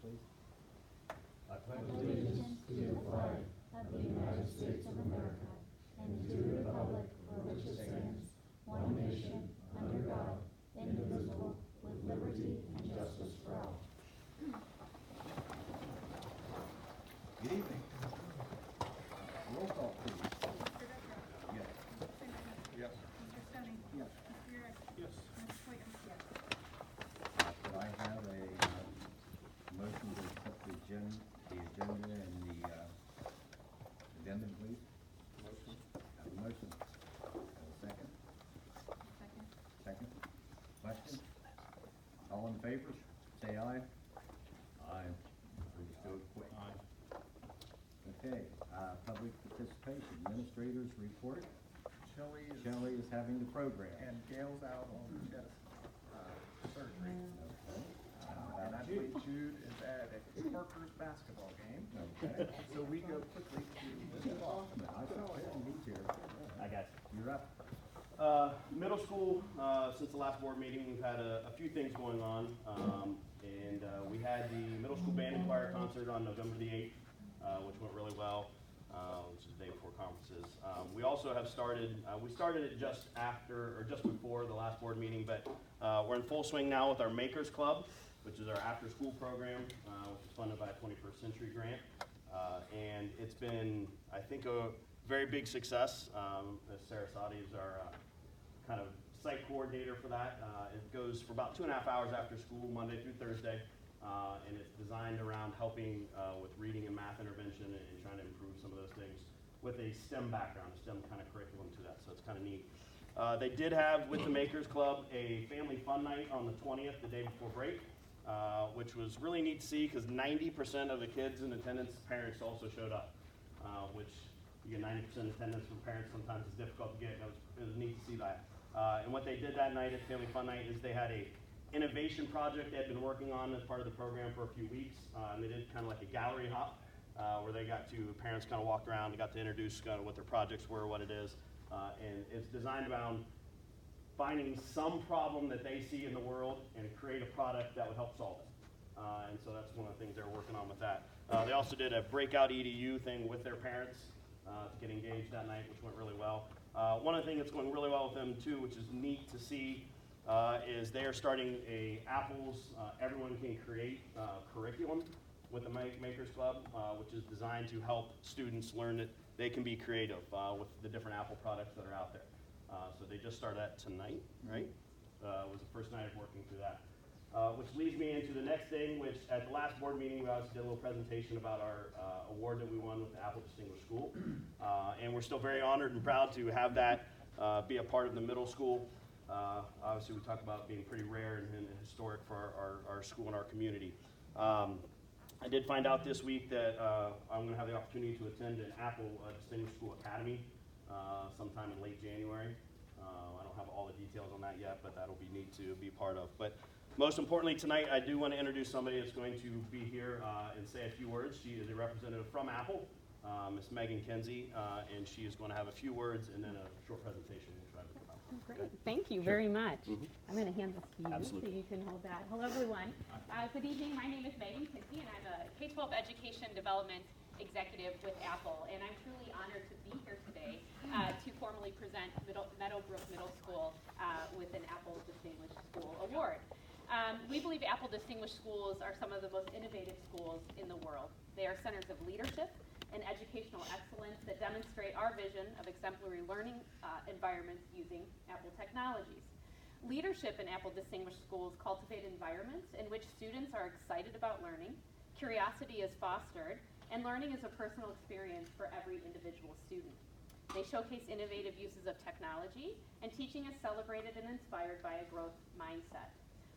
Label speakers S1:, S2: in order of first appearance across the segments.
S1: please. I pledge
S2: allegiance to the flag of the United States of America and to the republic for which it stands, one nation, under God, indivisible, with liberty and justice for all.
S1: Good evening. Roll call, please. Yes.
S3: Yes.
S4: Mr. Stoney?
S1: Yes.
S4: Mr. Yurek?
S3: Yes.
S4: Ms. Williams? Yes.
S1: Could I have a motion to accept the agenda and the addendum, please?
S3: Motion.
S1: Have a motion. Have a second.
S4: Second.
S1: Second. Question? All in favor? Say aye. Aye. Please go quick.
S3: Aye.
S1: Okay, public participation, administrators report.
S3: Shelley
S1: Shelley is having the program.
S3: and Gail's out on chest surgery.
S1: Okay.
S3: And I believe Jude is at a Parker's basketball game.
S1: Okay.
S3: So we go quickly to Mr. Hoffman.
S1: I saw him, he's here.
S5: I got you.
S1: You're up.
S5: Middle school, since the last board meeting, we've had a few things going on. And we had the middle school band and choir concert on November the 8th, which went really well, which is the day before conferences. We also have started, we started it just after, or just before the last board meeting, but we're in full swing now with our Makers Club, which is our after-school program, which is funded by a 21st Century grant. And it's been, I think, a very big success. Sarah Sadi is our kind of site coordinator for that. It goes for about 2.5 hours after school, Monday through Thursday, and it's designed around helping with reading and math intervention and trying to improve some of those things with a STEM background, a STEM kind of curriculum to that, so it's kind of neat. They did have, with the Makers Club, a family fun night on the 20th, the day before break, which was really neat to see because 90% of the kids in attendance, parents also showed up, which you get 90% attendance from parents sometimes is difficult to get. It was neat to see that. And what they did that night at Family Fun Night is they had a innovation project they had been working on as part of the program for a few weeks. And they did kind of like a gallery hop where they got to, parents kind of walked around and got to introduce kind of what their projects were, what it is. And it's designed around finding some problem that they see in the world and create a product that would help solve it. And so that's one of the things they're working on with that. They also did a breakout EDU thing with their parents to get engaged that night, which went really well. One of the things that's going really well with them too, which is neat to see, is they are starting a Apple's Everyone Can Create curriculum with the Makers Club, which is designed to help students learn that they can be creative with the different Apple products that are out there. So they just started that tonight, right? It was the first night of working through that. Which leads me into the next thing, which at the last board meeting, we obviously did a little presentation about our award that we won with the Apple Distinguished School. And we're still very honored and proud to have that be a part of the middle school. Obviously, we talk about being pretty rare and historic for our school and our community. I did find out this week that I'm going to have the opportunity to attend an Apple Distinguished School Academy sometime in late January. I don't have all the details on that yet, but that'll be neat to be part of. But most importantly tonight, I do want to introduce somebody that's going to be here and say a few words. She is a representative from Apple, Miss Megan Kinsey, and she is going to have a few words and then a short presentation. We'll try to do that.
S6: Great. Thank you very much.
S5: Mhm.
S6: I'm going to hand this to you
S5: Absolutely.
S6: so you can hold that. Hello, everyone. Good evening. My name is Megan Kinsey, and I'm a K-12 Education Development Executive with Apple. And I'm truly honored to be here today to formally present Meadowbrook Middle School with an Apple Distinguished School Award. We believe Apple Distinguished Schools are some of the most innovative schools in the world. They are centers of leadership and educational excellence that demonstrate our vision of exemplary learning environments using Apple technologies. Leadership in Apple Distinguished Schools cultivate environments in which students are excited about learning, curiosity is fostered, and learning is a personal experience for every individual student. They showcase innovative uses of technology, and teaching is celebrated and inspired by a growth mindset.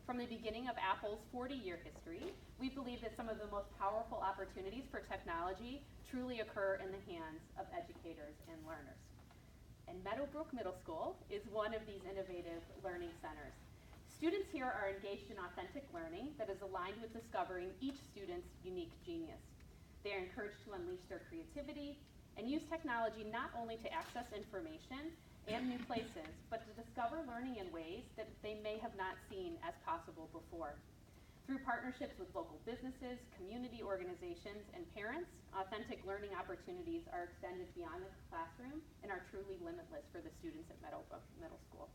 S6: From the beginning of Apple's 40-year history, we believe that some of the most powerful opportunities for technology truly occur in the hands of educators and learners. And Meadowbrook Middle School is one of these innovative learning centers. Students here are engaged in authentic learning that is aligned with discovering each student's unique genius. They are encouraged to unleash their creativity and use technology not only to access information and new places, but to discover learning in ways that they may have not seen as possible before. Through partnerships with local businesses, community organizations, and parents, authentic learning opportunities are extended beyond the classroom and are truly limitless for the students at Meadowbrook Middle School.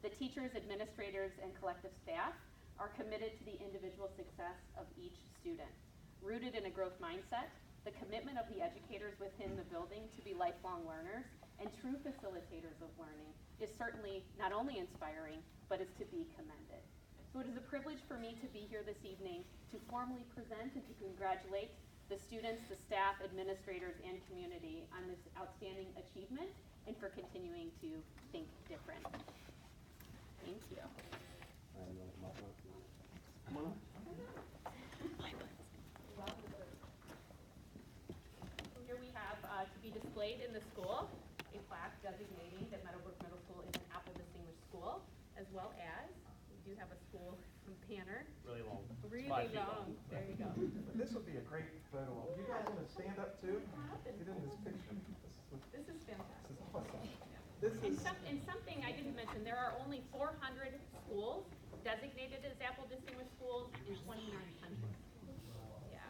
S6: The teachers, administrators, and collective staff are committed to the individual success of each student. Rooted in a growth mindset, the commitment of the educators within the building to be lifelong learners and true facilitators of learning is certainly not only inspiring, but is to be commended. So it is a privilege for me to be here this evening to formally present and to congratulate the students, the staff, administrators, and community on this outstanding achievement and for continuing to think different. Thank you. Here we have to be displayed in the school a plaque designating that Meadowbrook Middle School is an Apple Distinguished School, as well as we do have a school banner.
S5: Really long.
S6: Really
S5: 5 feet
S6: long. There you go.
S3: This would be a great photo. op. You guys want to stand up too? Get in this picture.
S6: This is fantastic.
S3: This is awesome. This
S6: And,
S3: is,
S6: and something I didn't mention, there are only 400 schools designated as Apple Distinguished Schools in 29 countries. Yeah.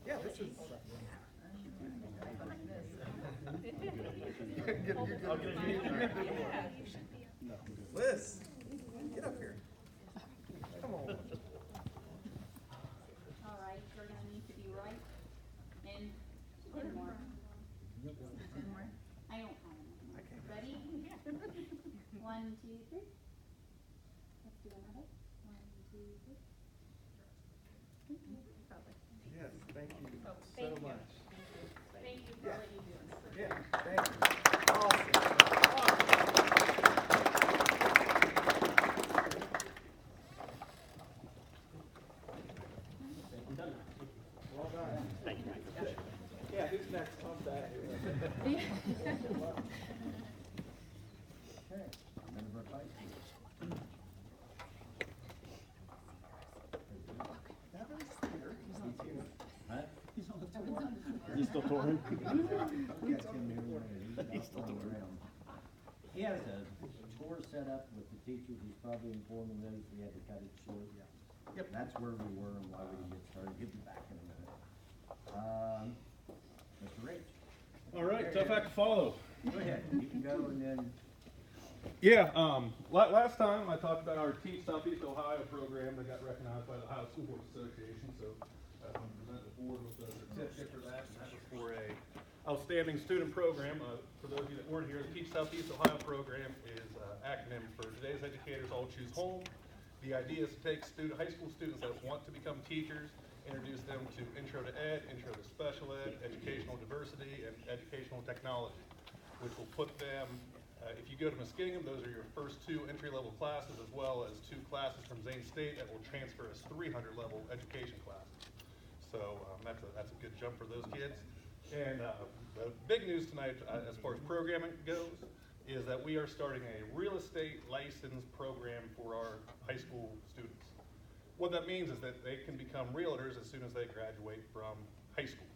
S3: yeah, this is. Liz, get up here. Come on.
S2: All right, we're gonna need to be right in 10 more. 10 more? I don't have them.
S3: Okay.
S2: Ready? 1, 2, 3. Let's do another. 1, 2, 3.
S3: Yes, thank you so
S6: Thank you.
S3: much.
S6: Thank you for what you do.
S3: Yeah, thank you. Awesome. Well done.
S5: Thank you.
S3: Yeah, who's next? I'm back.
S1: Okay, Meadowbrook High School. Huh?
S5: You still touring?
S1: He's still around. He has a tour set up with the teachers. He's probably informing those we had to cut it short. Yep. That's where we were and why we didn't get started. He'll be back in a minute. Mr. Rich.
S7: All right, tough act to follow.
S1: Go ahead. You can go and then.
S7: Yeah, last time I talked about our Teach Southeast Ohio program that got recognized by the Ohio School Board Association. So I'm going to present the board with a certificate for that, and that was for a outstanding student program. For those of you that weren't here, the Teach Southeast Ohio program is acronym for Today's Educators All Choose Home. The idea is to take high school students that want to become teachers, introduce them to Intro to Ed, Intro to Special Ed, Educational Diversity, and Educational Technology, which will put them, if you go to Muskingum, those are your first 2 entry-level classes, as well as 2 classes from Zane State that will transfer as 300-level education classes. So that's a good jump for those kids. And the big news tonight, as far as programming goes, is that we are starting a real estate license program for our high school students. What that means is that they can become realtors as soon as they graduate from high school.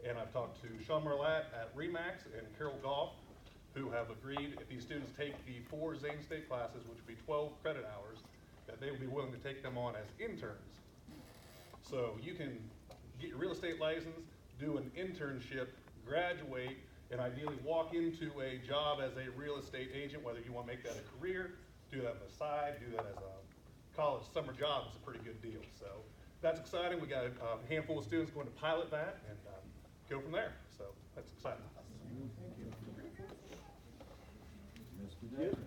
S7: And I've talked to Sean Marlatt at REMAX and Carol Goff, who have agreed if these students take the 4 Zane State classes, which would be 12 credit hours, that they would be willing to take them on as interns. So you can get your real estate license, do an internship, graduate, and ideally walk into a job as a real estate agent, whether you want to make that a career, do that on the side, do that as a college summer job. It's a pretty good deal. So that's exciting. We got a handful of students going to pilot that and go from there. So that's exciting.
S1: Mr. Davis.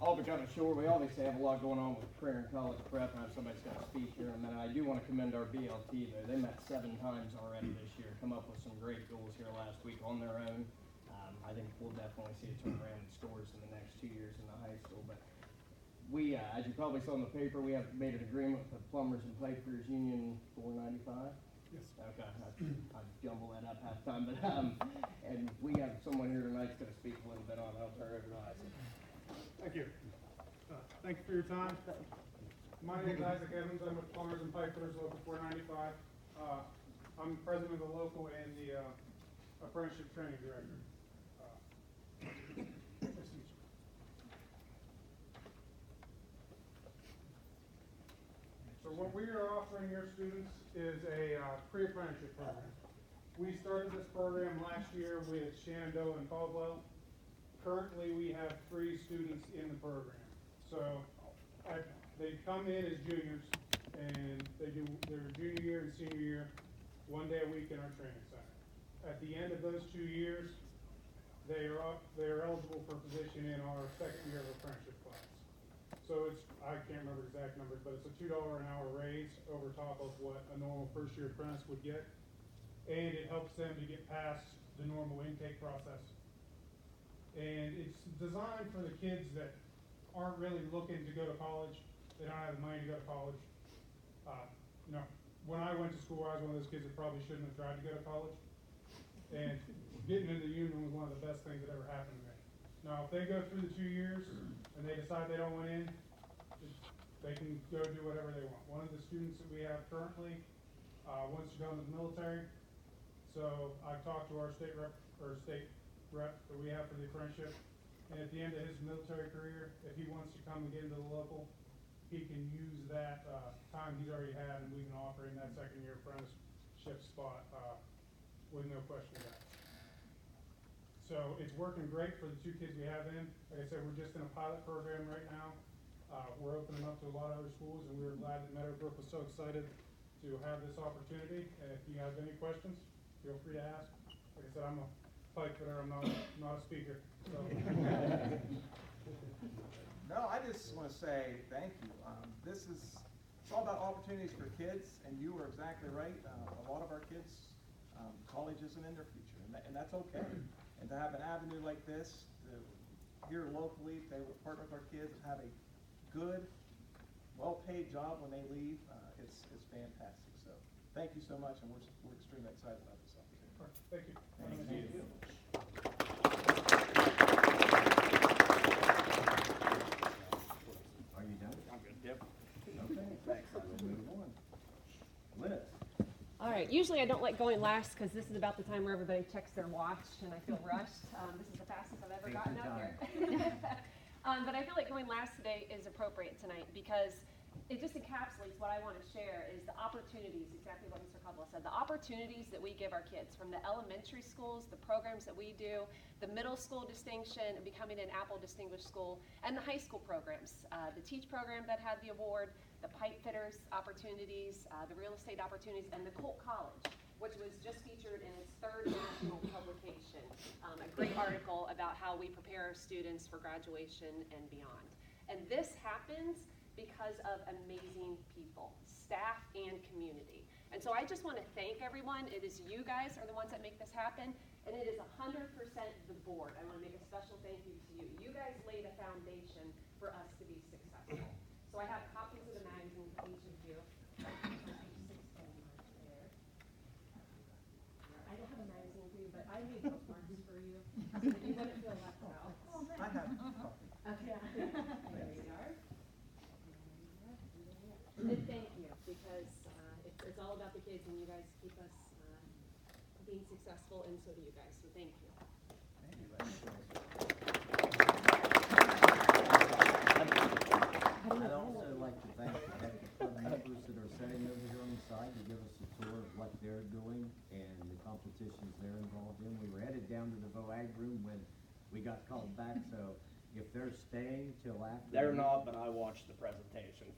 S8: I'll be kind of short. We obviously have a lot going on with prayer and college prep, and I have somebody's going to speak here in a minute. I do want to commend our BLT though. They met 7 times already this year, come up with some great goals here last week on their own. I think we'll definitely see a turnaround in scores in the next 2 years in the high school. But we, as you probably saw in the paper, we have made an agreement with the Plumbers and Pipers Union 495. Yes. Okay, I jumble that up half the time, but and we have someone here tonight that's going to speak a little bit on it. I'll turn it over to Isaac.
S9: Thank you. Thank you for your time. My name is Isaac Evans. I'm with Plumbers and Pipers, Local 495. I'm president of the local and the apprenticeship training director. So what we are offering your students is a pre-apprenticeship program. We started this program last year with Shenandoah and Caldwell. Currently, we have 3 students in the program. So they come in as juniors, and they do their junior year and senior year, 1 day a week in our training center. At the end of those 2 years, they are eligible for a position in our second year of apprenticeship class. So it's, I can't remember exact numbers, but it's a $2 an hour raise over top of what a normal first year apprentice would get. And it helps them to get past the normal intake process. And it's designed for the kids that aren't really looking to go to college. They don't have the money to go to college. You know, when I went to school, I was one of those kids that probably shouldn't have tried to go to college. And getting into the union was one of the best things that ever happened to me. Now, if they go through the 2 years and they decide they don't want in, they can go do whatever they want. One of the students that we have currently wants to go into the military. So I've talked to our state rep that we have for the apprenticeship. And at the end of his military career, if he wants to come and get into the local, he can use that time he's already had, and we can offer him that second year apprenticeship spot with no question asked. So it's working great for the 2 kids we have in. Like I said, we're just in a pilot program right now. We're opening up to a lot of other schools, and we were glad that Meadowbrook was so excited to have this opportunity. And if you have any questions, feel free to ask. Like I said, I'm a pipe fitter, I'm not a speaker. So.
S3: No, I just want to say thank you. It's all about opportunities for kids, and you were exactly right. A lot of our kids, college isn't in their future, and that's okay. And to have an avenue like this, here locally, they will partner with our kids and have a good, well-paid job when they leave. It's fantastic. So thank you so much, and we're extremely excited about this opportunity.
S9: Thank you.
S3: Thank you.
S1: Are you done?
S5: I'm good. Yep.
S1: Okay, thanks. We'll move on. Liz?
S10: All right, usually I don't like going last because this is about the time where everybody checks their watch and I feel rushed. This is the fastest I've ever
S1: Take
S10: gotten
S1: your
S10: out here. But I feel like going last today is appropriate tonight because it just encapsulates what I want to share is the opportunities, exactly what Mr. Caldwell said, the opportunities that we give our kids from the elementary schools, the programs that we do, the middle school distinction and becoming an Apple Distinguished School, and the high school programs, the Teach program that had the award, the pipe fitters opportunities, the real estate opportunities, and the Colt College, which was just featured in its 3rd national publication, a great article about how we prepare our students for graduation and beyond. And this happens because of amazing people, staff and community. And so I just want to thank everyone. It is you guys are the ones that make this happen, and it is 100% the board. I want to make a special thank you to you. You guys laid a foundation for us to be successful. So I have copies of the magazine for each of you. I don't have a magazine for you, but I made bookmarks for you so that you wouldn't feel left out.
S3: I have.
S10: Okay. There you are. And thank you, because it's all about the kids, and you guys keep us being successful, and so do you guys. So thank you.
S1: I'd also like to thank the Heck Club members that are sitting over here on the side to give us a tour of what they're doing and the competitions they're involved in. We were headed down to the VOAG room when we got called back, so if they're staying till after.
S8: They're not, but I watched the presentation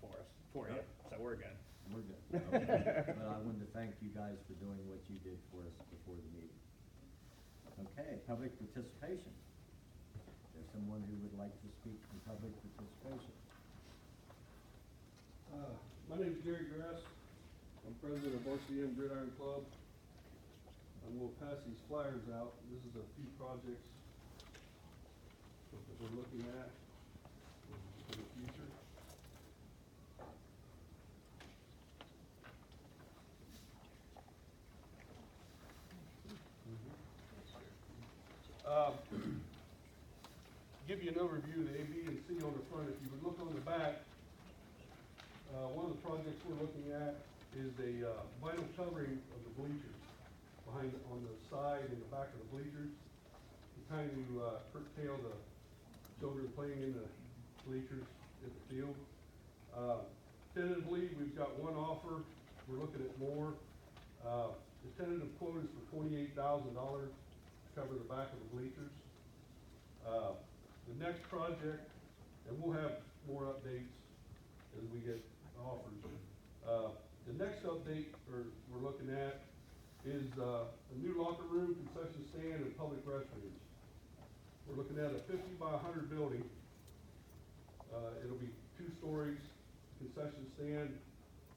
S8: for you, so we're good.
S1: We're good. Okay. But I wanted to thank you guys for doing what you did for us before the meeting. Okay, public participation. There's someone who would like to speak in public participation.
S11: My name is Jerry Grass. I'm president of RCM Gridiron Club. I'm going to pass these flyers out. This is a few projects that we're looking at for the future. Give you an overview of the A, B, and C on the front. If you would look on the back, one of the projects we're looking at is a vinyl covering of the bleachers on the side and the back of the bleachers to kind of curtail the children playing in the bleachers at the field. Tentatively, we've got one offer, we're looking at more. The tentative quote is for $28,000 to cover the back of the bleachers. The next project, and we'll have more updates as we get offers. The next update we're looking at is a new locker room, concession stand, and public restrooms. We're looking at a 50 by 100 building. It'll be 2 stories, concession stand,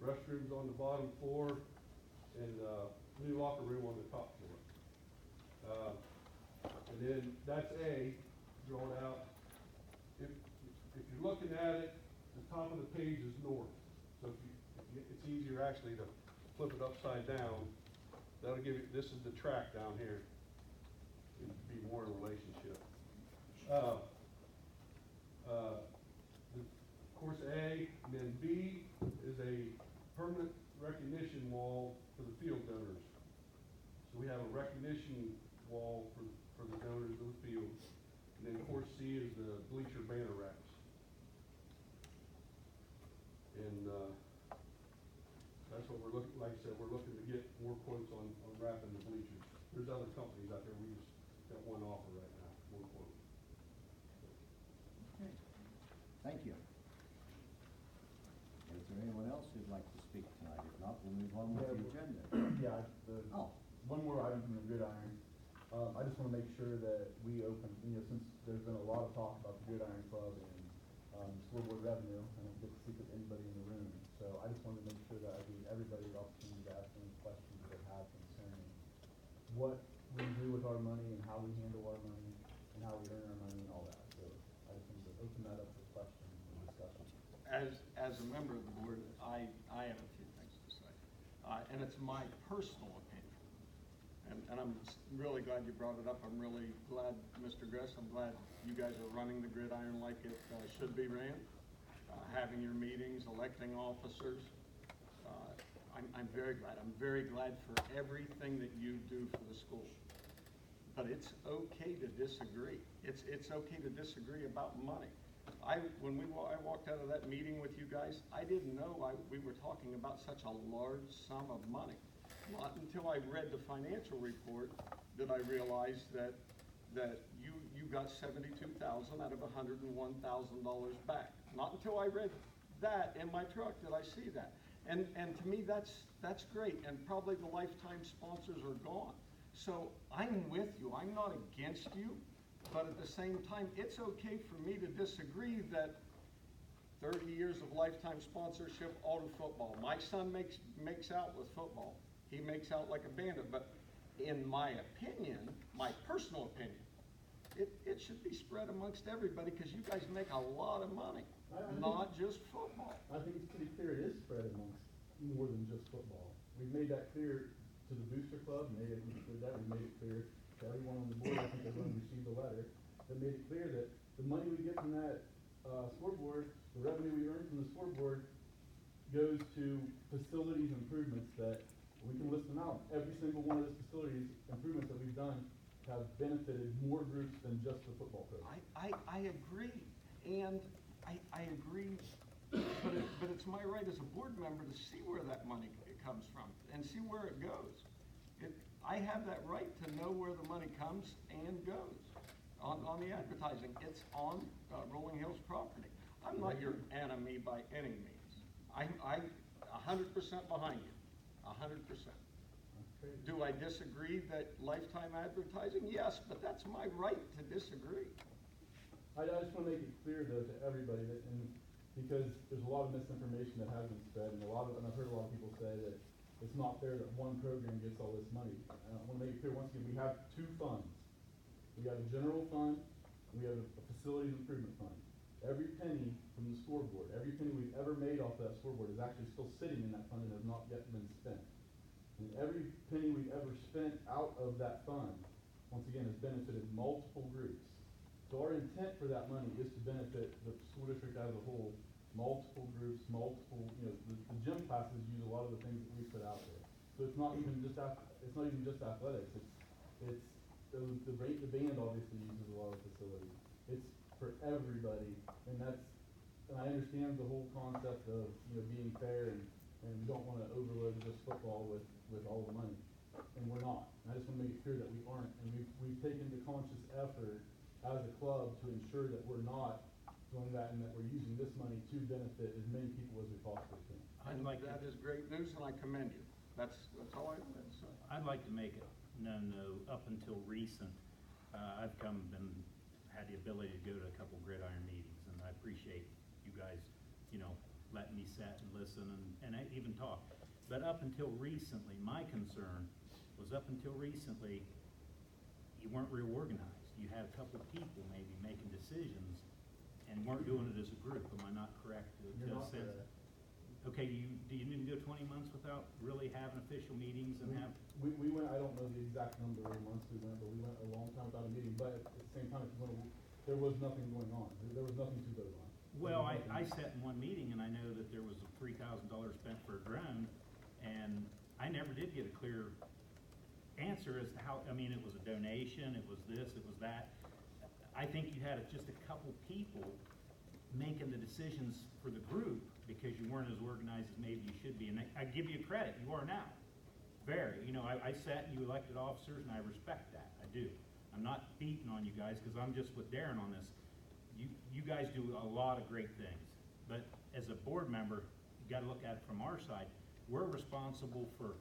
S11: restrooms on the bottom floor, and new locker room on the top floor. And then that's A, drawn out. If you're looking at it, the top of the page is north. So it's easier actually to flip it upside down. That'll give you, this is the track down here. It'd be more in a relationship. Course A, and then B is a permanent recognition wall for the field donors. So we have a recognition wall for the donors of the field. And then course C is the bleacher banner racks. And that's what we're looking, like I said, we're looking to get more quotes on wrapping the bleachers. There's other companies out there, we just got one offer right now, one quote.
S1: Okay. Thank you. Is there anyone else who'd like to speak tonight? If not, we'll move on with the agenda.
S12: Yeah,
S1: Oh,
S12: one more item from the gridiron. I just want to make sure that we open, since there's been a lot of talk about the Gridiron Club and scoreboard revenue, I don't get to speak with anybody in the room. So I just wanted to make sure that I gave everybody the opportunity to ask any questions that they have concerning what we do with our money and how we handle our money and how we earn our money and all that. So I just wanted to open that up for questions and discussion.
S3: As a member of the board, I have a few things to say. And it's my personal opinion. And I'm really glad you brought it up. I'm really glad, Mr. Gress, I'm glad you guys are running the gridiron like it should be ran, having your meetings, electing officers. I'm very glad. I'm very glad for everything that you do for the school. But it's okay to disagree. It's okay to disagree about money. When I walked out of that meeting with you guys, I didn't know we were talking about such a large sum of money. Not until I read the financial report did I realize that you got $72,000 out of $101,000 back. Not until I read that in my truck did I see that. And to me, that's great. And probably the lifetime sponsors are gone. So I'm with you. I'm not against you. But at the same time, it's okay for me to disagree that 30 years of lifetime sponsorship all to football. My son makes out with football. He makes out like a bandit. But in my opinion, my personal opinion, it should be spread amongst everybody because you guys make a lot of money, not just football.
S12: I think it's pretty clear it is spread amongst more than just football. We've made that clear to the Booster Club, and they understood that. We made it clear to everyone on the board. I think everyone received a letter that made it clear that the money we get from that scoreboard, the revenue we earn from the scoreboard, goes to facilities improvements that we can list them out. Every single one of those facilities improvements that we've done have benefited more groups than just the football program.
S3: I agree, and I agree, but it's my right as a board member to see where that money comes from and see where it goes. I have that right to know where the money comes and goes on the advertising. It's on Rolling Hills property. I'm not your enemy by any means. I'm 100% behind you. 100%. Do I disagree that lifetime advertising? Yes, but that's my right to disagree.
S12: I just want to make it clear though to everybody that, because there's a lot of misinformation that has been spread, and I've heard a lot of people say that it's not fair that one program gets all this money. I want to make it clear once again, we have 2 funds. We have a general fund, and we have a facilities improvement fund. Every penny from the scoreboard, every penny we've ever made off that scoreboard is actually still sitting in that fund and has not yet been spent. And every penny we've ever spent out of that fund, once again, has benefited multiple groups. So our intent for that money is to benefit the school district as a whole, multiple groups, the gym classes use a lot of the things that we put out there. So it's not even just athletics. It's the band obviously uses a lot of facilities. It's for everybody, and that's and I understand the whole concept of, you know, being fair and we don't wanna overload just football with all the money. And we're not. And I just wanna make it clear that we aren't, and we've taken the conscious effort as a club to ensure that we're not doing that and that we're using this money to benefit as many people as we possibly can.
S3: That is great news, and I commend you. That's all I wanted to say.
S13: I'd like to make it known though, up until recent, I've had the ability to go to a couple gridiron meetings, and I appreciate you guys, you know, letting me sit and listen and I even talk. But up until recently, my concern was up until recently, you weren't real organized. You had a couple people maybe making decisions and weren't doing it as a group. Am I not correct?
S12: You're not correct.
S13: Okay, do you need to go 20 months without really having official meetings and have?
S12: We went, I don't know the exact number of months we went, but we went a long time without a meeting, but at the same time, there was nothing going on. There was nothing to vote on.
S13: Well, I sat in one meeting and I know that there was a $3,000 spent for a drone, and I never did get a clear answer as to how, I mean, it was a donation, it was this, it was that. I think you had just a couple people making the decisions for the group because you weren't as organized as maybe you should be. And I give you credit, you are now. Very, you know, I sat and you elected officers and I respect that, I do. I'm not beating on you guys because I'm just with Darren on this. You guys do a lot of great things, but as a board member, you gotta look at it from our side. We're responsible for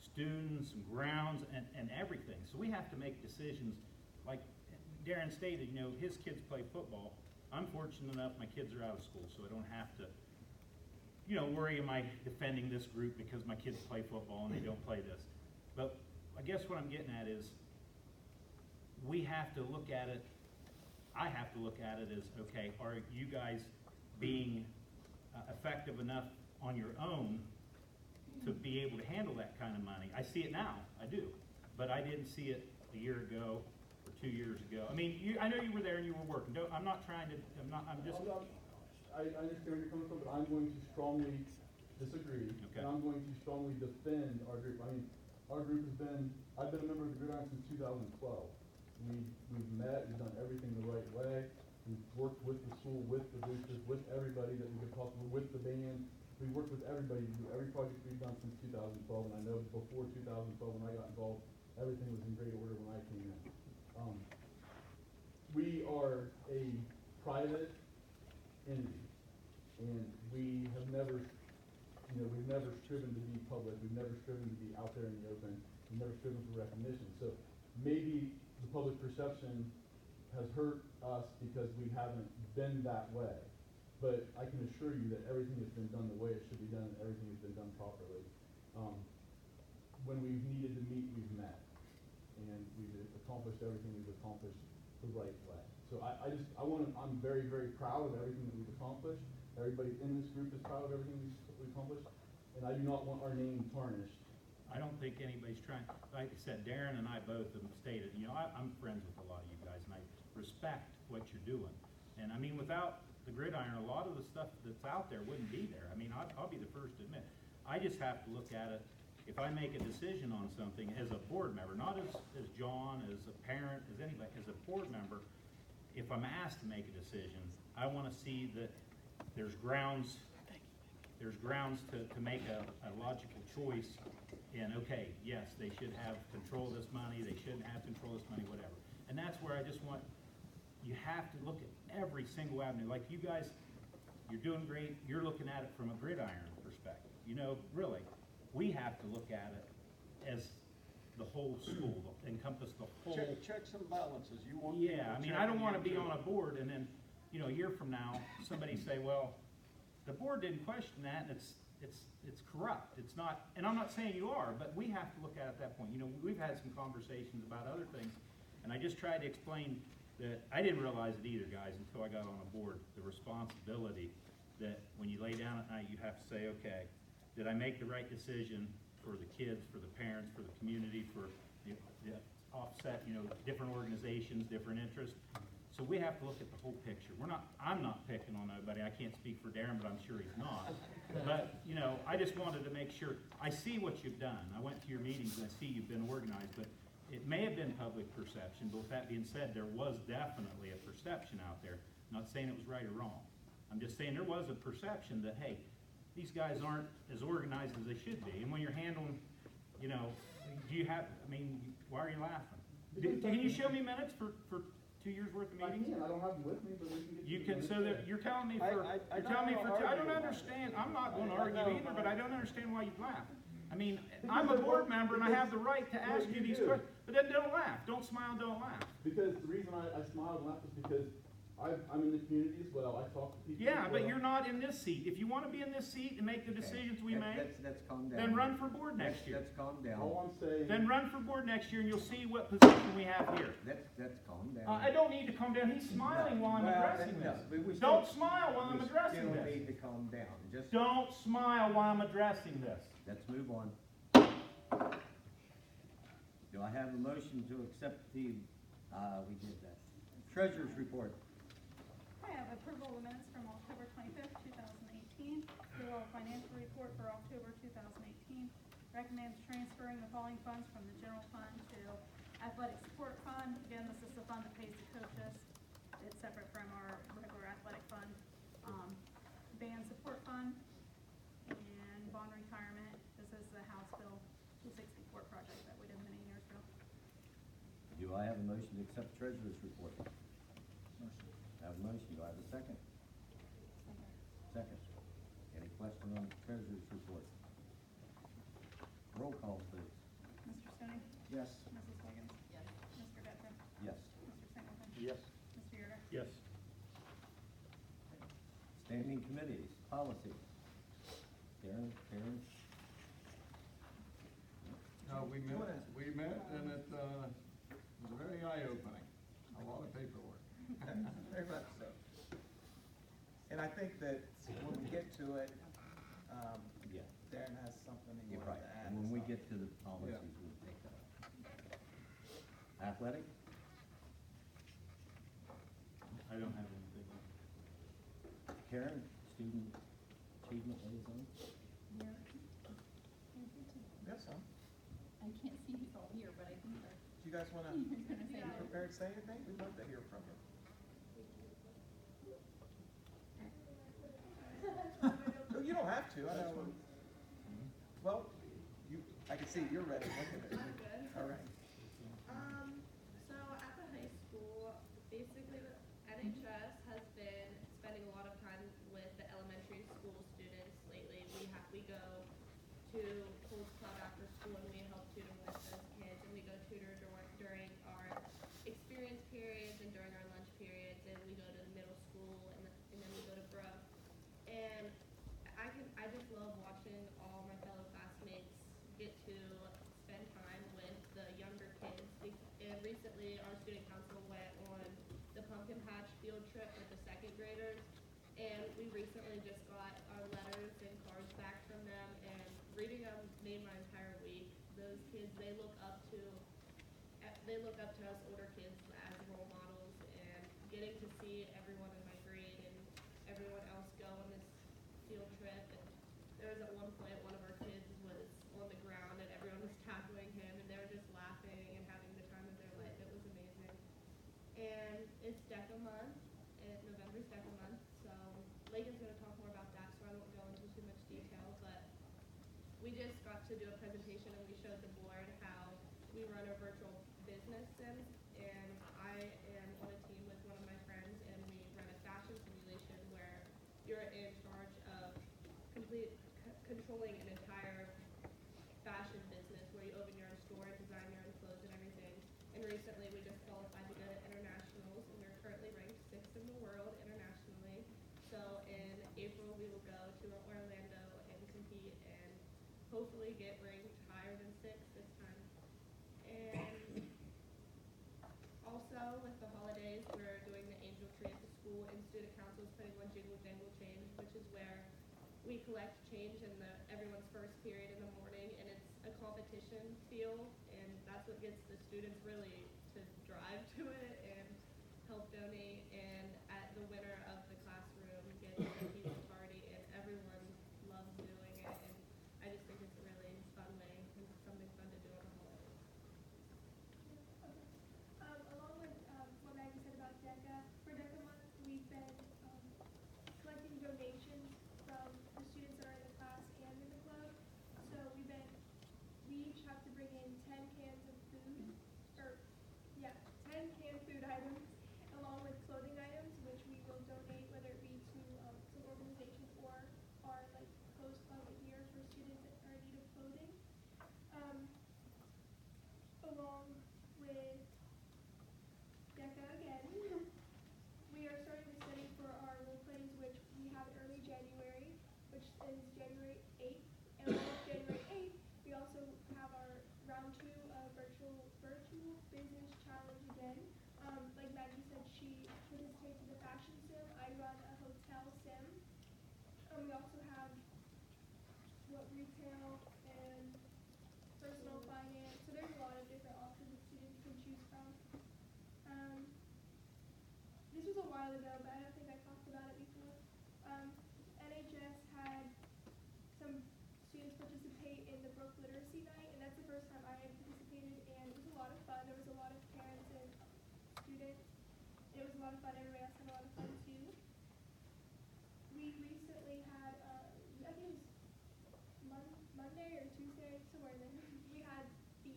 S13: students and grounds and everything. So we have to make decisions. Like Darren stated, you know, his kids play football. I'm fortunate enough my kids are out of school, so I don't have to, you know, worry am I defending this group because my kids play football and they don't play this. But I guess what I'm getting at is we have to look at it, I have to look at it as, okay, are you guys being effective enough on your own to be able to handle that kind of money? I see it now, I do, but I didn't see it a year ago or 2 years ago. I mean, I know you were there and you were working. I'm not trying to, I'm just.
S12: I understand where you're coming from, but I'm going to strongly disagree.
S13: Okay.
S12: And I'm going to strongly defend our group. I mean, our group has been, I've been a member of the Gridiron since 2012. We've met, we've done everything the right way. We've worked with the school, with the boosters, with everybody that we could possibly, with the band. We worked with everybody to do every project we've done since 2012, and I know before 2012 when I got involved, everything was in great order when I came in. We are a private entity, and we have never, you know, we've never striven to be public. We've never striven to be out there in the open. We've never striven for recognition. So maybe the public perception has hurt us because we haven't been that way. But I can assure you that everything has been done the way it should be done, and everything has been done properly. When we've needed to meet, we've met, and we've accomplished everything we've accomplished the right way. So I'm very, very proud of everything that we've accomplished. Everybody in this group is proud of everything we've accomplished, and I do not want our name tarnished.
S13: I don't think anybody's trying, like I said, Darren and I both have stated, you know, I'm friends with a lot of you guys, and I respect what you're doing. And I mean, without the Gridiron, a lot of the stuff that's out there wouldn't be there. I mean, I'll be the first to admit. I just have to look at it, if I make a decision on something as a board member, not as John, as a parent, as anybody, as a board member, if I'm asked to make a decision, I want to see that there's grounds to make a logical choice in, okay, yes, they should have control of this money, they shouldn't have control of this money, whatever. And that's where I just want, you have to look at every single avenue. Like you guys, you're doing great, you're looking at it from a Gridiron perspective. You know, really, we have to look at it as the whole school, encompass the whole.
S3: Checks and balances. You want.
S13: Yeah, I mean, I don't want to be on a board and then, you know, a year from now, somebody say, well, the board didn't question that, and it's corrupt. It's not, and I'm not saying you are, but we have to look at it at that point. You know, we've had some conversations about other things, and I just tried to explain that I didn't realize it either, guys, until I got on a board, the responsibility that when you lay down at night, you have to say, okay, did I make the right decision for the kids, for the parents, for the community, for the offset, you know, different organizations, different interests. So we have to look at the whole picture. I'm not picking on nobody. I can't speak for Darren, but I'm sure he's not. But, you know, I just wanted to make sure, I see what you've done. I went to your meetings and I see you've been organized, but it may have been public perception, but with that being said, there was definitely a perception out there. I'm not saying it was right or wrong. I'm just saying there was a perception that, hey, these guys aren't as organized as they should be. And when you're handling, you know, do you have, I mean, why are you laughing? Can you show me minutes for 2 years worth of meetings?
S12: I don't have them with me, but we can get
S13: You
S12: the
S13: can,
S12: minutes
S13: so
S12: there.
S13: that, you're telling me
S8: I
S13: for,
S8: don't
S13: you're telling me
S8: wanna
S13: for, I
S8: argue
S13: don't
S8: about it.
S13: understand, I'm not gonna
S8: I
S13: argue
S8: know,
S13: either, but I don't understand why you laugh. I mean,
S12: Because
S13: I'm a
S12: I
S13: board
S12: want-
S13: member and I have the right to ask
S12: No,
S13: you
S12: you
S13: these
S12: do.
S13: questions, but then don't laugh, don't smile, don't laugh.
S12: Because the reason I smile and laugh is because I'm in the community as well, I talk to people
S13: Yeah,
S12: as
S13: but
S12: well.
S13: you're not in this seat. If you wanna be in this seat and make the
S1: Okay.
S13: decisions we make,
S1: Let's calm down.
S13: then run for board next year.
S1: Let's calm down.
S12: All I'm saying.
S13: Then run for board next year and you'll see what position we have here.
S1: Let's calm down.
S13: I don't need to calm down, he's smiling while I'm
S1: Well,
S13: addressing
S1: no,
S13: this.
S1: but we still-
S13: Don't smile while I'm addressing
S1: We still
S13: this.
S1: need to calm down, just,
S13: Don't smile while I'm addressing this.
S1: let's move on. Do I have a motion to accept the, we did that, treasurer's report?
S4: I have approval of the minutes from October 25th, 2018, payroll financial report for October 2018, recommends transferring the following funds from the general fund to athletic support fund. Again, this is the fund that pays the coaches. It's separate from our regular athletic fund. Band support fund and bond retirement. This is the House Bill 264 project that we did many years ago.
S1: Do I have a motion to accept treasurer's report? I have a motion, do I have a second? Second. Any question on the treasurer's report? Roll call, please.
S4: Mr. Stoney?
S1: Yes.
S4: Mrs. Wiggins? Yes. Mr. Detra?
S1: Yes.
S4: Mr. Singleton?
S13: Yes.
S4: Mr. Yerga?
S13: Yes.
S1: Standing committees, policy. Karen?
S14: No, we met and it, was very eye-opening, a lot of paperwork.
S3: Very much so. And I think that when we get to it,
S1: Yeah,
S3: Darren has something he
S1: you're
S3: wanted
S1: right.
S3: to add.
S1: And when we
S3: so.
S1: get to the policies, we'll take that up. Athletic?
S13: I don't have anything.
S1: Karen, student achievement liaison?
S3: Yes, son.
S2: I can't see who's all here, but I think they're.
S3: Do you guys wanna
S2: You're gonna say
S3: be
S2: no.
S3: prepared to say anything? We'd love to hear from you. No, you don't have to, I know. Well, I can see you're ready, look at it.
S15: Good.
S3: All right.
S15: So at the high school, basically the NHS has been spending a lot of time with the elementary school students lately. We go to Coles Club after school and we help tutor with those kids, and we go tutor during our experience periods and during our lunch periods, and we go to the middle school and then we go to Brook. And I just love watching all my fellow classmates get to spend time with the younger kids. And recently, our student council went on the pumpkin patch field trip with the second graders. And we recently just got our letters and cards back from them, and reading them made my entire week. Those kids, they look up to us older kids as role models, and getting to see everyone in my grade and everyone else go on this field trip. And there was at one point one of our kids was on the ground and everyone was tackling him, and they were just laughing and having the time of their life. It was amazing. And it's DECA month, and November's DECA month, so Lagan's gonna talk more about that, so I won't go into too much detail, but we just got to do a presentation and we showed the board how we run a virtual business Sims, and I am on a team with one of my friends, and we run a fashion simulation where you're in charge of controlling an entire fashion business where you open your own store, design your own clothes and everything. And recently we just qualified to go to internationals, and we're currently ranked 6th in the world internationally. So in April we will go to Orlando and compete and hopefully get ranked higher than 6th this time. And also with the holidays, we're doing the angel tree at the school, and student council is putting on Jingle Jangle Change, which is where we collect change in everyone's first period in the morning, and it's a competition feel, and that's what gets the students really to drive to it and help donate. And at the winner of the classroom gets a pizza party, and everyone loves doing it, and I just think it's a really fun way and something fun to do on the holidays.
S2: Along with what Maggie said about DECA, for DECA month, we've been collecting was a lot of fun. Everybody else had a lot of fun too. We recently had, I think it was Monday or Tuesday, somewhere in there. We had the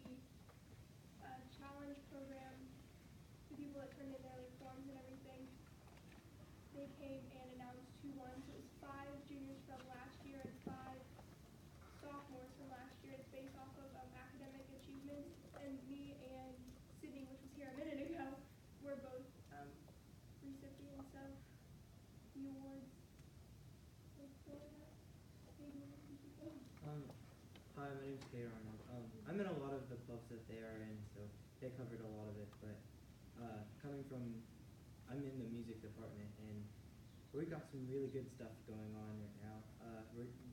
S2: challenge program. The people that turned in their like, forms and everything, they came and announced who won. So it was 5 juniors from last year and 5 sophomores from last year. It's based off of academic achievements. And me and Sydney, which was here a minute ago, were both recipients of the awards.
S16: Hi, my name's Kay Arnold. I'm in a lot of the clubs that they are in, so they covered a lot of it, but I'm in the music department, and we got some really good stuff going on right now.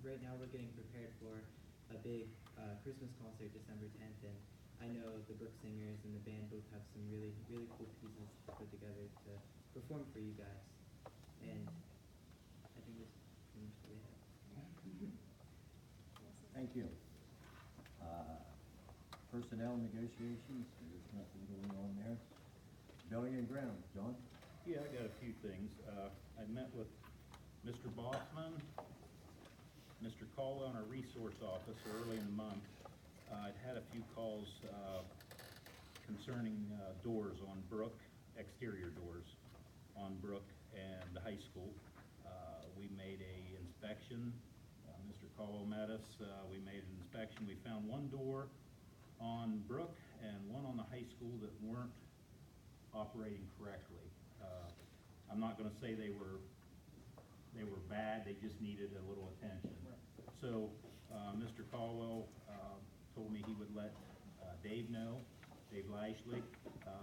S16: Right now we're getting prepared for a big Christmas concert December 10th, and I know the Brook Singers and the band both have some really, really cool pieces to put together to perform for you guys, and I think that's pretty much what we have.
S1: Thank you. Personnel negotiations, there's nothing going on there. Building and grounds, John?
S13: Yeah, I got a few things. I met with Mr. Bossman, Mr. Caldwell in our resource office early in the month. I'd had a few calls concerning doors on Brook, exterior doors on Brook and the high school. We made a inspection. Mr. Caldwell met us. We made an inspection. We found one door on Brook and one on the high school that weren't operating correctly. I'm not going to say they were bad. They just needed a little attention. So Mr. Caldwell told me he would let Dave know, Dave Lashley.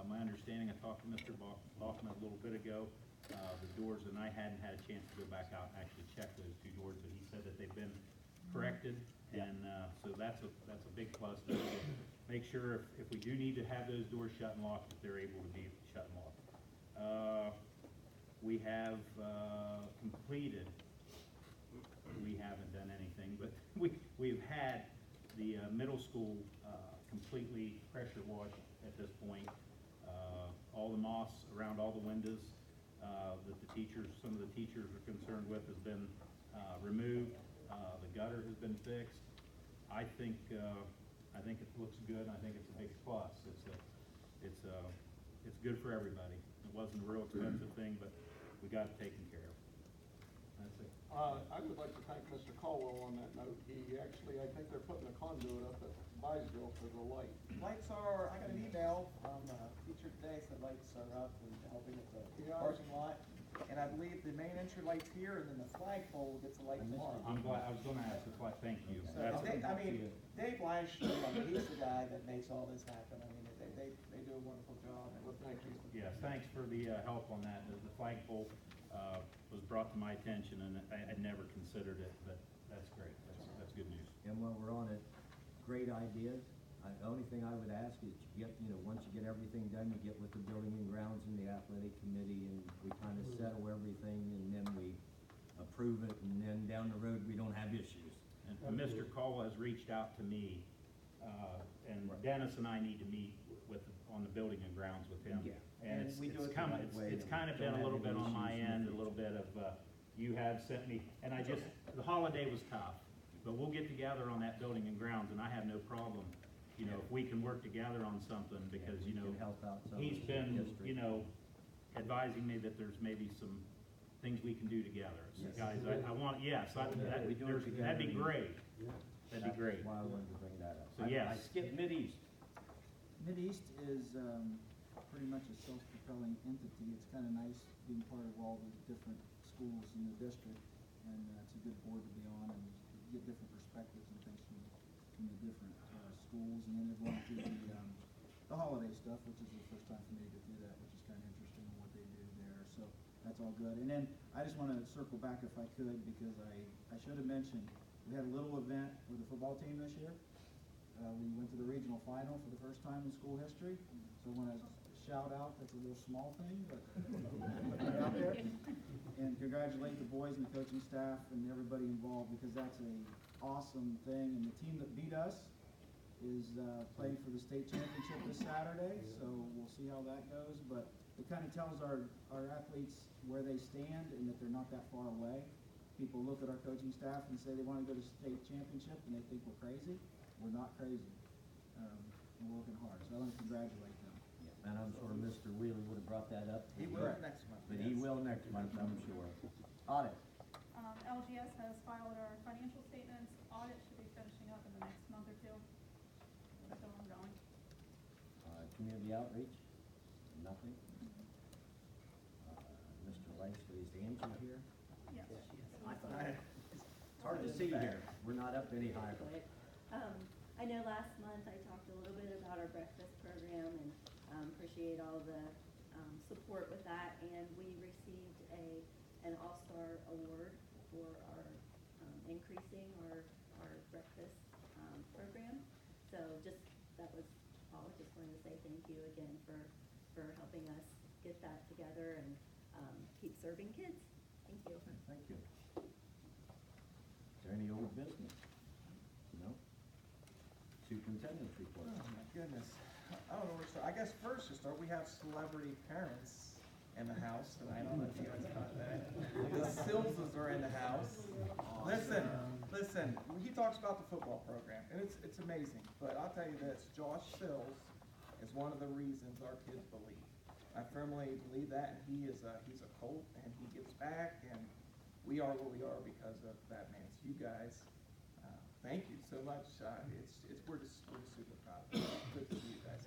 S13: My understanding, I talked to Mr. Bachman a little bit ago. The doors, and I hadn't had a chance to go back out and actually check those 2 doors, but he said that they've been corrected, and so that's a big plus. To make sure if we do need to have those doors shut and locked, that they're able to be shut and locked. We have completed. We haven't done anything, but we've had the middle school completely pressure washed at this point. All the moss around all the windows that some of the teachers are concerned with has been removed. The gutter has been fixed. I think it looks good. I think it's a big plus. It's good for everybody. It wasn't a real expensive thing, but we got it taken care of. That's it.
S14: I would like to thank Mr. Caldwell on that note. He actually, I think they're putting a conduit up at Byesville for the light.
S3: Lights are, I got an email from a teacher today, said lights are up and helping at the parking lot. And I believe the main entry light's here, and then the flagpole gets a light tomorrow.
S13: I'm glad. I was going to ask the flag. Thank you.
S3: So, Dave Lashley, he's the guy that makes all this happen. I mean, they do a wonderful job.
S14: Well, thank you.
S13: Yes, thanks for the help on that. The flagpole was brought to my attention, and I had never considered it, but that's great. That's good news.
S1: And while we're on it, great ideas. The only thing I would ask is you get, once you get everything done, you get with the building and grounds and the athletic committee, and we kind of settle everything, and then we approve it, and then down the road, we don't have issues.
S13: And Mr. Caldwell has reached out to me, and Dennis and I need to meet on the building and grounds with him.
S1: Yeah.
S13: And it's kind of been a little bit on my end, a little bit of, you have sent me, and the holiday was tough, but we'll get together on that building and grounds, and I have no problem, if we can work together on something, because,
S1: help out some
S13: he's
S1: of the
S13: been,
S1: history.
S13: advising me that there's maybe some things we can do together. So
S1: Yes.
S13: guys, I want,
S1: We do it together.
S13: that'd be great. That'd be great.
S1: That's why I wanted to bring that up.
S13: So, yes.
S1: I skipped Mideast.
S17: Mideast is pretty much a self-propelling entity. It's kind of nice being part of all the different schools in the district, and it's a good board to be on, and you get different perspectives and things from the different schools. And then they're going through the holiday stuff, which is the first time for me to get through that, which is kind of interesting in what they do there. So that's all good. And then I just want to circle back if I could, because I should have mentioned we had a little event with the football team this year. We went to the regional final for the first time in school history. So I want to shout out, that's a little small thing, but put it out there. And congratulate the boys and the coaching staff and everybody involved, because that's a awesome thing. And the team that beat us is playing for the state championship this Saturday, so we'll see how that goes. But it kind of tells our athletes where they stand and that they're not that far away. People look at our coaching staff and say they want to go to state championship and they think we're crazy. We're not crazy. And we're working hard, so I want to congratulate them.
S1: And I'm sure Mr. Wheeler would have brought that up.
S3: He will next month.
S1: But he will next month, I'm sure. Audit.
S4: LGS has filed our financial statements. Audit should be finishing up in the next month or two. It's still ongoing.
S1: Community outreach, nothing. Mr. Lacey, is Angie here?
S4: Yes.
S1: It's hard to see here. We're not up any higher.
S18: I know last month I talked a little bit about our breakfast program and appreciate all the support with that. And we received an all-star award for our increasing our breakfast program. So that was all. Just wanted to say thank you again for helping us get that together and keep serving kids. Thank you.
S1: Thank you. Is there any old business? No? Superintendent's report.
S3: Oh, my goodness. I don't know where to start. I guess first to start, we have celebrity parents in the house tonight. I don't know if you guys caught that. The Silses are in the house. Listen, he talks about the football program, and it's amazing. But I'll tell you this, Josh Sills is one of the reasons our kids believe. I firmly believe that, and he's a Colt, and he gives back, and we are where we are because of that man. So you guys, thank you so much. We're just super proud of you. Good to see you guys.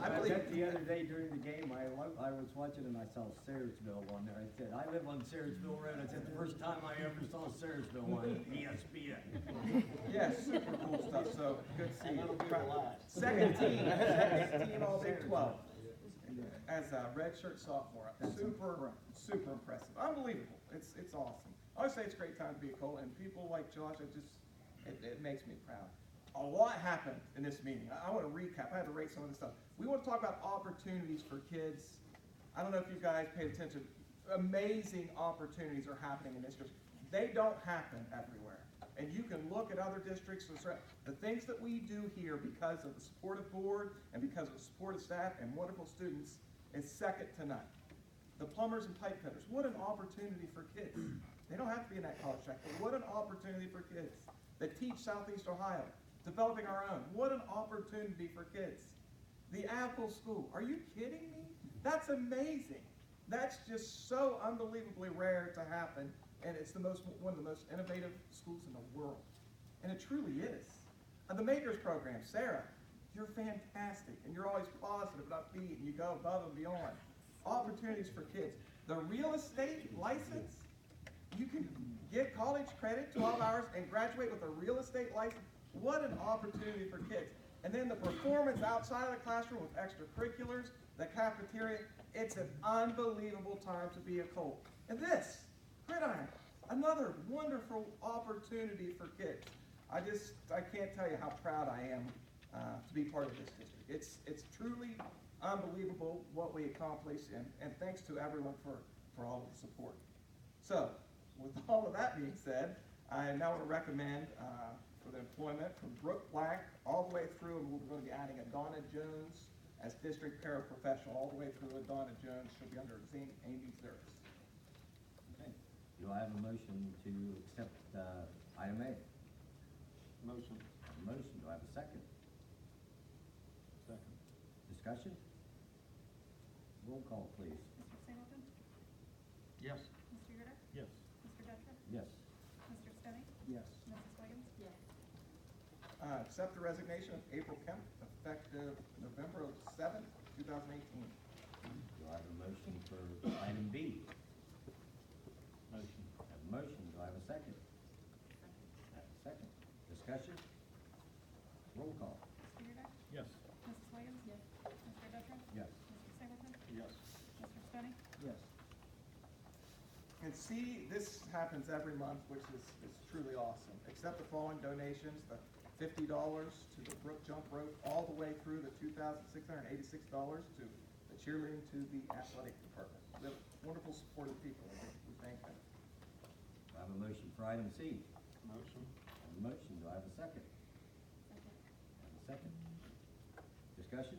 S1: I bet the other day during the game, I was watching and I saw Sayersville on there. I said, I live on Sayersville Road. I said, the first time I ever saw Sayersville on ESPN.
S3: Yeah, super cool stuff. So good to see you. Second team all Big 12. As a redshirt sophomore. Super impressive. Unbelievable. It's awesome. I always say it's a great time to be a Colt, and people like Josh, it makes me proud. A lot happened in this meeting. I want to recap. I had to rate some of this stuff. We want to talk about opportunities for kids. I don't know if you guys paid attention. Amazing opportunities are happening in this district. They don't happen everywhere. And you can look at other districts. The things that we do here because of the support of board and because of the support of staff and wonderful students is second to none. The plumbers and pipe fitters, what an opportunity for kids. They don't have to be in that college track, but what an opportunity for kids that teach Southeast Ohio. Developing our own. What an opportunity for kids. The Apple School. Are you kidding me? That's amazing. That's just so unbelievably rare to happen, and it's one of the most innovative schools in the world. And it truly is. The Makers Program, Sarah, you're fantastic, and you're always positive and upbeat, and you go above and beyond. Opportunities for kids. The real estate license, you can get college credit, 12 hours, and graduate with a real estate license. What an opportunity for kids. And then the performance outside of the classroom with extracurriculars, the cafeteria, it's an unbelievable time to be a Colt. And this, Gridiron, another wonderful opportunity for kids. I can't tell you how proud I am to be part of this district. It's truly unbelievable what we accomplish, and thanks to everyone for all of the support. So, with all of that being said, I now want to recommend for the employment from Brooke Black all the way through, and we're going to be adding Adonna Jones as district paraprofessional all the way through. Adonna Jones, she'll be under Amy Zerks.
S1: Okay. Do I have a motion to accept item A?
S14: Motion.
S1: Motion. Do I have a second?
S14: Second.
S1: Discussion? Roll call, please.
S4: Mr. Singleton?
S14: Yes.
S4: Mr. Ritter?
S13: Yes.
S4: Mr. Detra?
S1: Yes.
S4: Mr. Stoney?
S17: Yes.
S4: Mrs. Williams?
S10: Yes.
S3: Accept the resignation of April Kemp, effective November 7th, 2018.
S1: Do I have a motion for item B?
S13: Motion.
S1: I have a motion. Do I have a second? I have a second. Discussion? Roll call.
S4: Mr. Ritter?
S13: Yes.
S4: Mrs. Williams? Yes. Mr. Detra?
S1: Yes.
S4: Mr. Singleton?
S14: Yes.
S4: Mr. Stoney?
S17: Yes.
S3: And see, this happens every month, which is truly awesome. Accept the following donations, the $50 to the Brook Jump Rope, all the way through the $2,686 to the cheerleading to the athletic department. They're wonderful, supportive people, and we thank them.
S1: Do I have a motion for item C?
S14: Motion.
S1: I have a motion. Do I have a second?
S4: Second.
S1: I have a second. Discussion?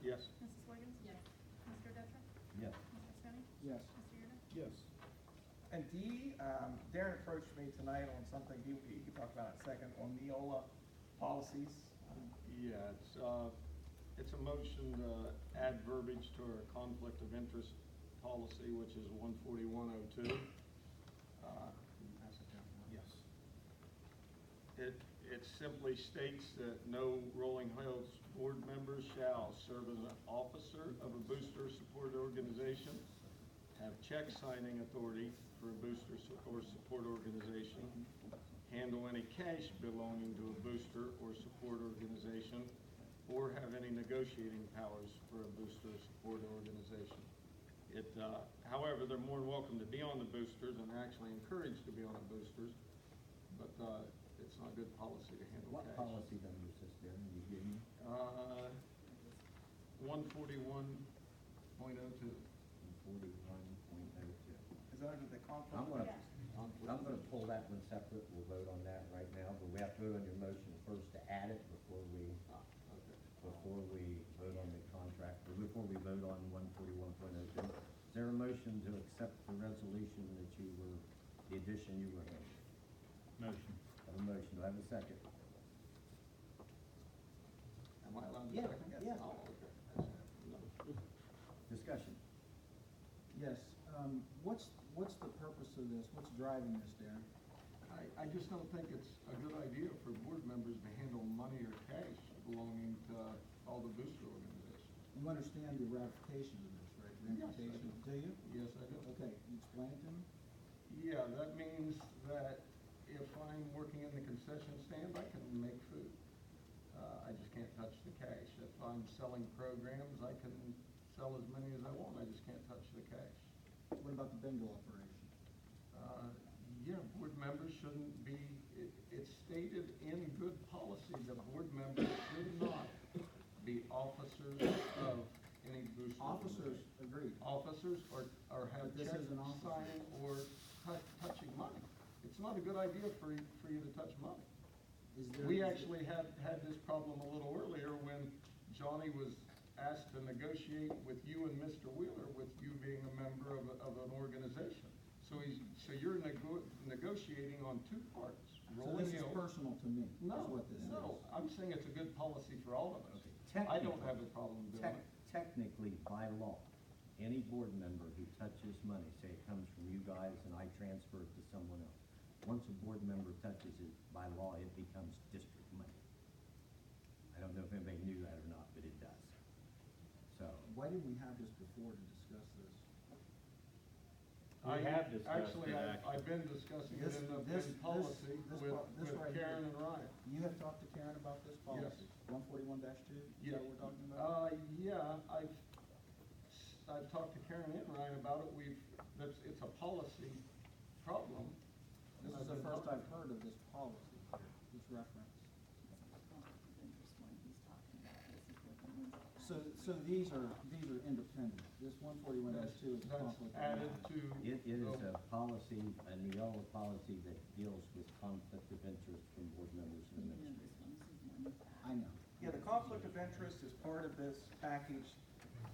S14: Yes.
S4: Mrs. Wiggins? Yes. Mr. Detra?
S1: Yes.
S4: Mr. Stoney?
S17: Yes.
S4: Mr. Yurda?
S7: Yes.
S3: And D, Darren approached me tonight on something he could talk about in a second, on Neola policies.
S14: Yeah, it's a motion to add verbiage to our conflict of interest policy, which is 14102.
S3: Pass it down.
S14: Yes. It simply states that no Rolling Hills board member shall serve as an officer of a booster support organization, have check signing authority for a booster or support organization, handle any cash belonging to a booster or support organization, or have any negotiating powers for a booster or support organization. However, they're more than welcome to be on the boosters and actually encouraged to be on the boosters, but it's not good policy to handle
S1: What
S14: cash.
S1: policy number is this, Darren, you give me?
S14: 141.02.
S1: 41.02.
S3: Is that under the conflict?
S1: I'm
S3: of
S1: gonna,
S3: interest?
S1: I'm gonna pull that one separate, we'll vote on that right now, but we have to vote on your motion first to add it before we vote on the contract, or before we vote on 141.02. Is there a motion to accept the resolution that the addition you were handed?
S13: Motion.
S1: Have a motion, do I have a second?
S14: Am I allowed to
S1: Yeah,
S14: second?
S1: yeah.
S14: Oh, okay. No.
S1: Discussion.
S17: Yes, what's the purpose of this? What's driving this, Darren?
S14: I just don't think it's a good idea for board members to handle money or cash belonging to all the booster organizations.
S17: You understand the ramifications of this, right?
S14: Yes, I
S17: Ramifications, do you?
S14: Yes, I do.
S17: Okay, you explain it to me?
S14: Yeah, that means that if I'm working in the concession stand, I can make food. I just can't touch the cash. If I'm selling programs, I can sell as many as I want. I just can't touch the cash.
S17: What about the bingo operation?
S14: Yeah, board members shouldn't be, it's stated in good policy that board members should not be officers of any booster.
S17: Officers,
S14: organization.
S17: agreed.
S14: Officers or have
S17: But this
S14: check
S17: is an officer.
S14: signing or touching money. It's not a good idea for you to touch money. We actually had this problem a little earlier when Johnny was asked to negotiate with you and Mr. Wheeler, with you being a member of an organization. So you're negotiating on two parts.
S17: So this is
S14: Hills-
S17: personal to me, is
S14: No,
S17: what this is.
S14: no, I'm saying it's a good policy for all of us.
S1: Okay.
S14: I don't have a problem doing it.
S1: Technically, by law, any board member who touches money, say it comes from you guys and I transfer it to someone else, once a board member touches it, by law, it becomes district money. I don't know if anybody knew that or not, but it does. So,
S17: Why didn't we have this before to discuss this?
S13: We have discussed
S14: Actually,
S13: it,
S14: I've been discussing it in
S17: This
S14: policy
S17: this
S14: with
S17: right
S14: Karen
S17: here.
S14: and Ryan.
S17: You have talked to Karen about this policy? 141-2, is
S14: Yeah.
S17: that what we're talking about?
S14: Yeah, I've talked to Karen and Ryan about it. It's a policy problem.
S17: This is the first I've heard of this policy here, this reference. So these are independent. This 141-2 is a conflict. of
S14: Added
S17: interest.
S14: to.
S1: it is a policy, a Neola policy that deals with conflict of interest from board members and administrators.
S17: I know.
S3: Yeah, the conflict of interest is part of this package.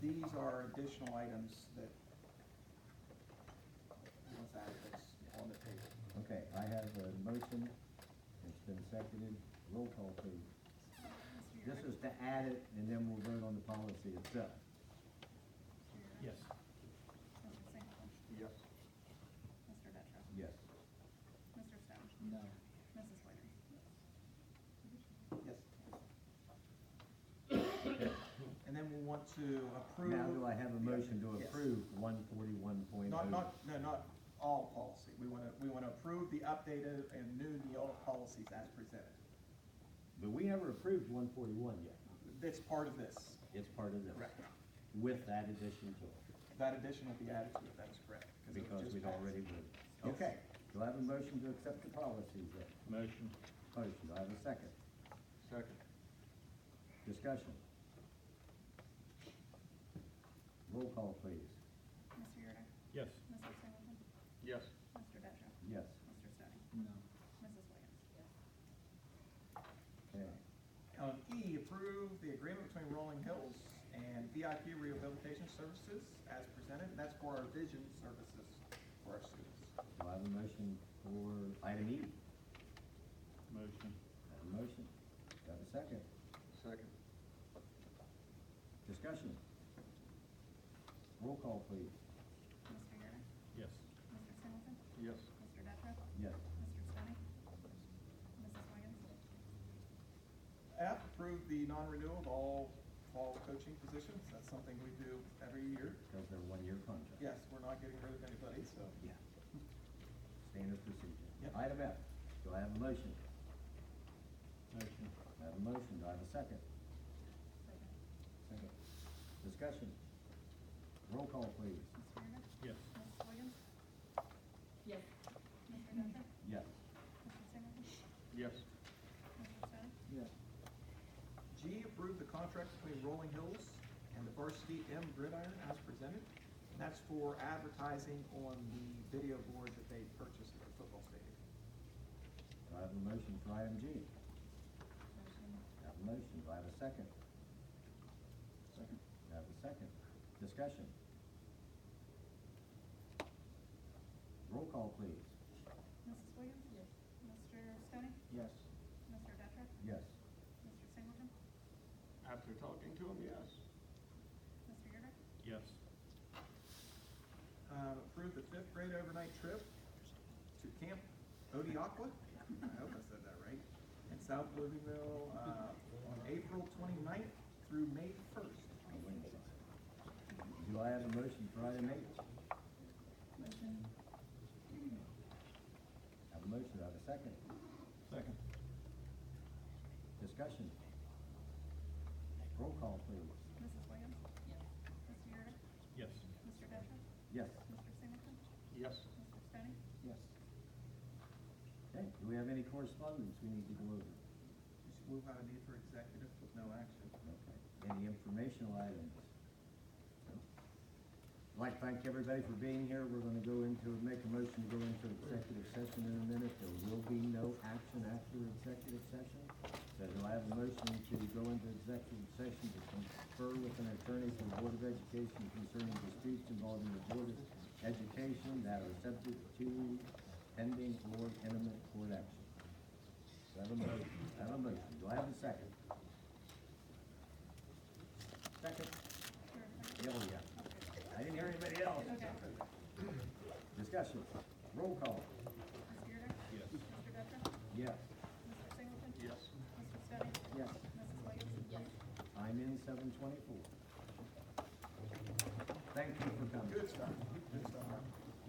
S3: These are additional items that was added that's on the table.
S1: Okay, I have a motion, it's been seconded, roll call please. This is to add it, and then we'll vote on the policy itself.
S13: Yes.
S4: Mr. Singleton?
S14: Yes.
S4: Mr. Detra?
S1: Yes.
S4: Mr. Stone?
S17: No.
S4: Mrs. Wiggins?
S3: Yes. And then we want to approve.
S1: Now, do I have a motion to
S3: Yes.
S1: approve 141.0?
S3: Not all policy. We want to approve the updated and new Neola policies as presented.
S1: But we never approved 141 yet.
S3: That's part of this.
S1: It's part of this.
S3: Correct.
S1: With that addition to it,
S3: That addition will be added to it, that is correct. it was
S1: because
S3: just
S1: we'd
S3: passed.
S1: already voted.
S3: Yes.
S1: Okay, do I have a motion to accept the policies then?
S13: Motion.
S1: Motion, do I have a second?
S14: Second.
S1: Discussion. Roll call please.
S4: Mr. Yurda?
S13: Yes.
S4: Mr. Singleton?
S14: Yes.
S4: Mr. Detra?
S1: Yes.
S4: Mr. Stoney?
S17: No.
S4: Mrs. Wiggins?
S1: Okay.
S3: E, approve the agreement between Rolling Hills and and VIP rehabilitation services as presented, and that's for our vision services for our students.
S1: Do I have a motion for item E?
S13: Motion.
S1: I have a motion. Do I have a second?
S14: Second.
S1: Discussion. Roll call, please.
S4: Mr. Yerga?
S13: Yes.
S4: Mr. Singleton?
S14: Yes.
S4: Mr. Detra?
S1: Yes.
S4: Mr. Stoney? Mrs. Wiggins?
S3: F, approve the non-renewal of all fall coaching positions. That's something we do every year.
S1: Because they're one-year contracts.
S3: Yes, we're not getting rid of anybody, so.
S1: Yeah. Standard procedure.
S3: Yep.
S1: Item F, do I have a motion?
S13: Motion.
S1: I have a motion. Do I have a second?
S4: Second.
S1: Second. Discussion. Roll call, please.
S4: Mr. Yerga?
S13: Yes.
S4: Mrs. Wiggins?
S10: Yes.
S4: Mr. Detra?
S1: Yes.
S4: Mr. Singleton?
S14: Yes.
S4: Mr. Stoney?
S17: Yes.
S3: G, approve the contract between Rolling Hills and the Varsity M Gridiron as presented. And that's for advertising on the video board that they purchased at the football stadium.
S1: Do I have a motion for item G?
S4: Motion.
S1: I have a motion. Do I have a second?
S17: Second.
S1: I have a second. Discussion. Roll call, please.
S4: Mrs. Wiggins? Yes. Mr. Stoney?
S17: Yes.
S4: Mr. Detra?
S1: Yes.
S4: Mr. Singleton?
S14: After talking to him, yes.
S4: Mr. Yerga?
S13: Yes.
S3: Approve the 5th grade overnight trip to Camp Odiaqua, I hope I said that right, in South Louisville, on April 29th through May 1st.
S1: Do I have a motion for item H?
S4: Motion.
S1: I have a motion. Do I have a second?
S13: Second.
S1: Discussion. Roll call, please.
S4: Mrs. Wiggins? Yes. Mr. Yerga?
S13: Yes.
S4: Mr. Detra?
S1: Yes.
S4: Mr. Singleton?
S14: Yes.
S4: Mr. Stoney?
S17: Yes.
S1: Okay, do we have any correspondence we need to go over?
S3: Just move out of need for executive with no action.
S1: Okay. Any informational items? No? I'd like to thank everybody for being here. We're gonna make a motion to go into executive session in a minute. There will be no action after executive session. So do I have a motion to go into executive session to confer with an attorney from the Board of Education concerning disputes involving the Board of Education that are subject to pending or imminent court action? Do I have a motion? I have a motion. Do I have a second? Second? Oh, yeah. I didn't hear anybody else.
S4: Okay.
S1: Discussion. Roll call.
S4: Mr. Yerga?
S13: Yes.
S4: Mr. Detra?
S1: Yes.
S4: Mr. Singleton?
S14: Yes.
S4: Mr. Stoney?
S1: Yes.
S4: Mrs. Wiggins? Yes.
S1: I'm in 7:24. Thank you for coming.
S3: Good stuff.